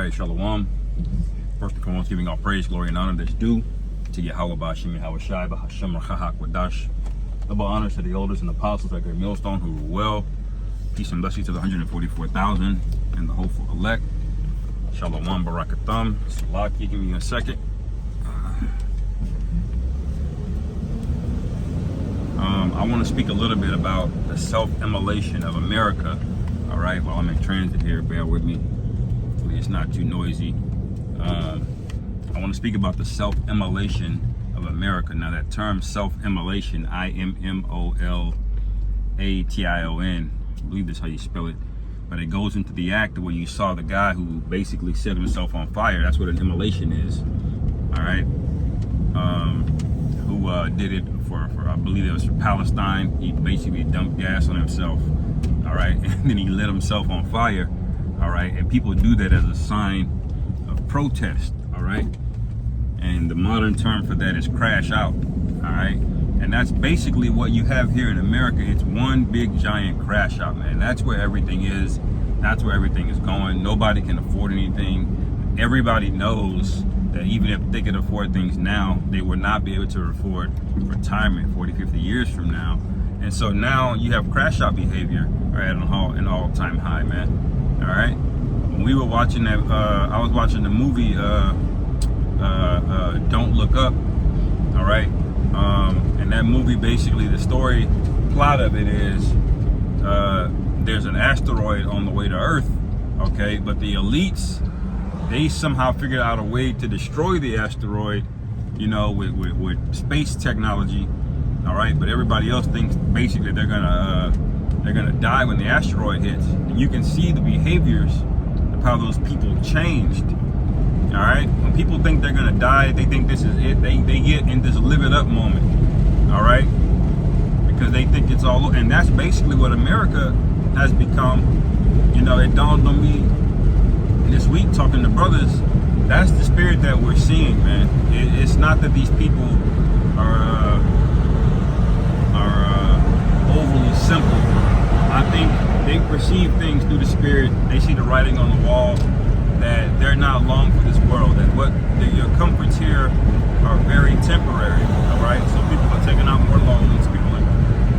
right, Shalom. First and foremost, giving all praise, glory, and honor that's due to Yahweh Bashim, Yahweh Shai, Bahashem, Rahak, Wadash. Double honors to the elders and apostles at Great Millstone who rule well. Peace and blessings to the 144,000 and the hopeful elect. Shalom, Barakatham. Salaki, give me a second. I want to speak a little bit about the self-immolation of America. All right, while I'm in transit here, bear with me. Hopefully it's not too noisy. I want to speak about the self-immolation of America. Now that term self-immolation, I-M-M-O-L-A-T-I-O-N, I believe that's how you spell it, but it goes into the act where you saw the guy who basically set himself on fire. That's what an immolation is. All right, who did it for I believe it was for Palestine. He basically dumped gas on himself. All right, and then he lit himself on fire. All right, and people do that as a sign of protest. All right, and the modern term for that is crash out. All right, and that's basically what you have here in America. It's one big giant crash out, man. That's where everything is. That's where everything is going. Nobody can afford anything. Everybody knows that even if they could afford things now, they would not be able to afford retirement 40, 50 years from now. And so now you have crash out behavior, right, at an all-time high, man. All right. When we were watching that, I was watching the movie Don't Look Up. All right. And that movie, basically, the story plot of it is there's an asteroid on the way to Earth. Okay, but the elites, they somehow figured out a way to destroy the asteroid, you know, with space technology. All right, but everybody else thinks basically they're gonna die when the asteroid hits. And you can see the behaviors of how those people changed. All right, when people think they're gonna die, they think this is it. They get in this live it up moment. All right, because they think it's all, and that's basically what America has become. You know, it dawned on me this week talking to brothers. That's the spirit that we're seeing, man. It's not that these people are overly simple. I think they perceive things through the spirit. They see the writing on the wall that they're not long for this world. That your comforts here are very temporary. All right, so people are taking out more loans. People are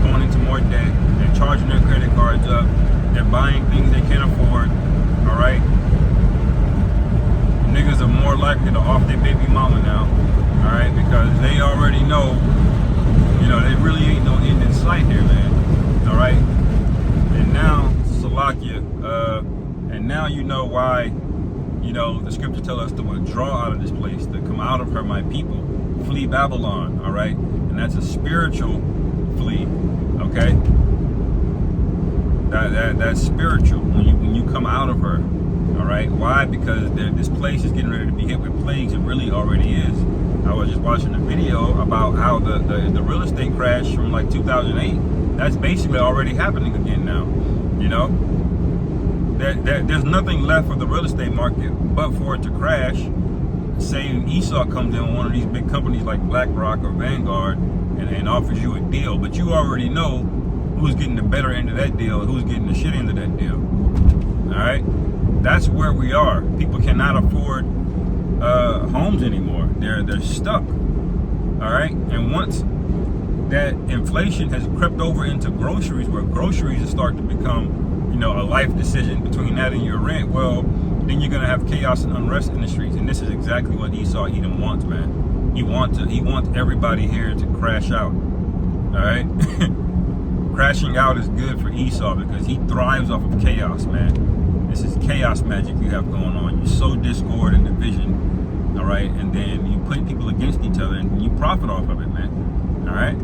going into more debt. They're charging their credit cards up. They're buying things they can't afford. All right. Niggas are more likely to off their baby mama now, all right, because they already know, you know, there really ain't no end in sight here, man, all right. And now, Salakia, and now you know why, you know, the scripture tells us to withdraw out of this place, to come out of her, my people, flee Babylon, all right, and that's a spiritual flee, okay. That's spiritual when you come out of her. All right, why? Because this place is getting ready to be hit with plagues. It really already is. I was just watching a video about how the real estate crash from like 2008. That's basically already happening again now. You know, there's nothing left for the real estate market but for it to crash. Say Esau comes in with one of these big companies like BlackRock or Vanguard and offers you a deal, but you already know who's getting the better end of that deal and who's getting the shit end of that deal. All right. That's where we are. People cannot afford homes anymore. They're stuck. All right. And once that inflation has crept over into groceries, where groceries are starting to become, you know, a life decision between that and your rent, well, then you're gonna have chaos and unrest in the streets. And this is exactly what Esau Edom wants, man. He wants everybody here to crash out. All right. Crashing out is good for Esau because he thrives off of chaos, man. This is chaos magic you have going on. You sow discord and division, all right? And then you put people against each other and you profit off of it, man, all right?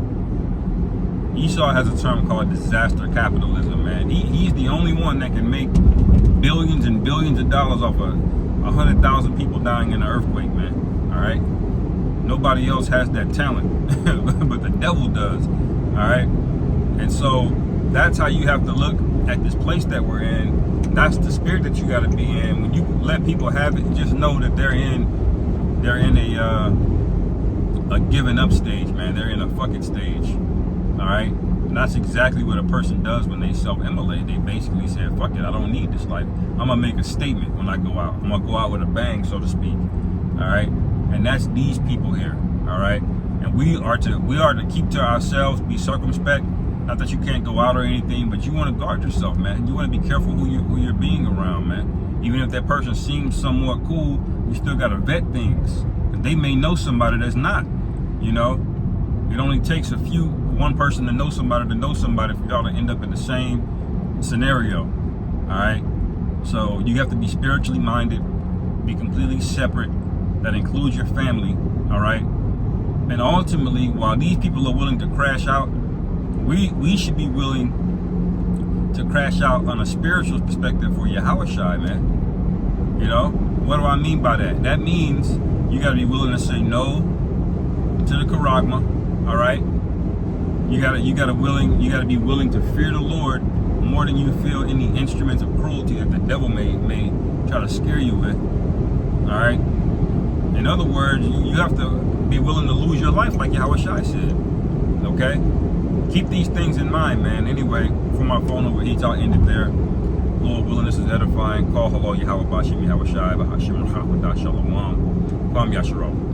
Esau has a term called disaster capitalism, man. He's the only one that can make billions and billions of dollars off of 100,000 people dying in an earthquake, man, all right? Nobody else has that talent, but the devil does, all right? And so that's how you have to look at this place that we're in. That's the spirit that you got to be in. When you let people have it, just know that they're in a giving up stage, man. They're in a fucking stage. All right. And that's exactly what a person does when they self-immolate. They basically say, fuck it, I don't need this life. I'm gonna make a statement when I go out. I'm gonna go out with a bang, so to speak. All right, and that's these people here. All right, and we are to keep to ourselves, be circumspect. Not that you can't go out or anything, but you want to guard yourself, man. You want to be careful who you're being around, man. Even if that person seems somewhat cool, you still gotta vet things. They may know somebody that's not. You know, it only takes one person to know somebody for y'all to end up in the same scenario. All right, so you have to be spiritually minded, be completely separate. That includes your family. All right, and ultimately, while these people are willing to crash out, we should be willing to crash out on a spiritual perspective for Yahawashi, man. You know, what do I mean by that? That means you got to be willing to say no to the charagma. All right, you gotta be willing to fear the Lord more than you feel any instruments of cruelty that the devil may try to scare you with. All right. In other words, you have to be willing to lose your life, like Yahawashi said. Okay. Keep these things in mind, man. Anyway, for my phone overheats, I'll end it there. Lord willing, this is edifying. Call hello, Yahweh Bashim Yahawashi, Bahashim Rahmah, Shalom. Kwam Yasharom.